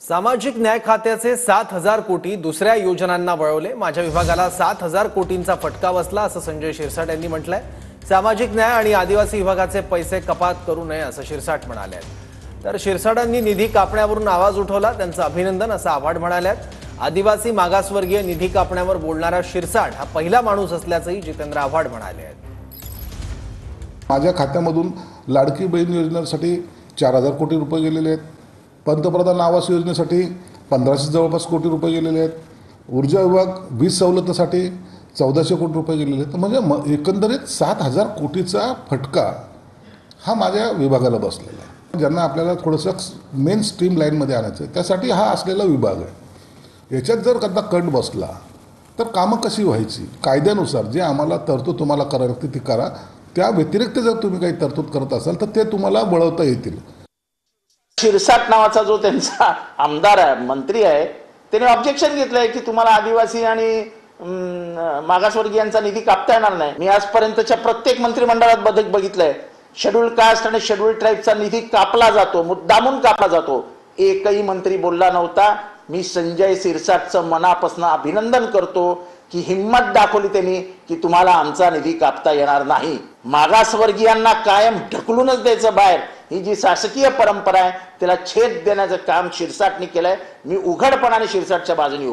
सामाजिक न्याय खात्याचे 7,000 कोटी दुसऱ्या योजनांना वळवले। माझ्या विभागाला 7,000 कोटींचा फटका बसला असं संजय शिरसाट यांनी म्हटलंय। सामाजिक न्याय आणि आदिवासी विभागाचे पैसे कपात करू नये असं शिरसाट म्हणाले। तर शिरसाटांनी निधी कापण्यावरून आवाज उठवला, त्यांचं अभिनंदन असं आव्हाड म्हणाले। आदिवासी मागासवर्गीय निधी कापण्यावर बोलणारा शिरसाट हा पहिला माणूस असल्याचंही जितेंद्र आव्हाड म्हणाले। माझ्या खात्यामधून लाडकी बहीण योजनेसाठी 4,000 कोटी रुपये गेलेले आहेत। पंतप्रधान आवास योजनेसाठी 1,500 जवळपास कोटी रुपये गेलेले आहेत। ऊर्जा विभाग वीज सवलतीसाठी 1,400 कोटी रुपये गेलेले आहेत। म्हणजे एकंदरीत 7,000 कोटीचा फटका हा माझ्या विभागाला बसलेला आहे। ज्यांना आपल्याला थोडंसं मेन स्ट्रीम लाईनमध्ये आणायचं आहे त्यासाठी हा असलेला विभाग आहे। याच्यात जर कदा कट बसला तर कामं कशी व्हायची, कायद्यानुसार जे आम्हाला तरतूद तुम्हाला करावी लागते ती करा। त्या व्यतिरिक्त जर तुम्ही काही तरतूद करत असाल तर ते तुम्हाला वळवता येतील। शिरसाट नावाचा जो त्यांचा आमदार आहे, मंत्री आहे, त्याने ऑब्जेक्शन घेतलंय की तुम्हाला आदिवासी आणि मागासवर्गीयांचा निधी कापता येणार नाही। मी आजपर्यंतच्या प्रत्येक मंत्रिमंडळात बघितलंय शेड्यूल कास्ट आणि शेड्यूल ट्राईबचा निधी कापला जातो, मुद्दामून कापला जातो। एकही मंत्री बोलला नव्हता। मी संजय शिरसाटचं मनापासून अभिनंदन करतो की हिम्मत दाखवली त्यांनी की तुम्हाला आमचा निधी कापता येणार नाही। मागासवर्गीयांना कायम ढकलूनच द्यायचं बाहेर, ही जी शासकीय परंपरा आहे त्याला छेद देण्याचं काम शिरसाटने केलंय। मी उघडपणाने शिरसाटच्या बाजूने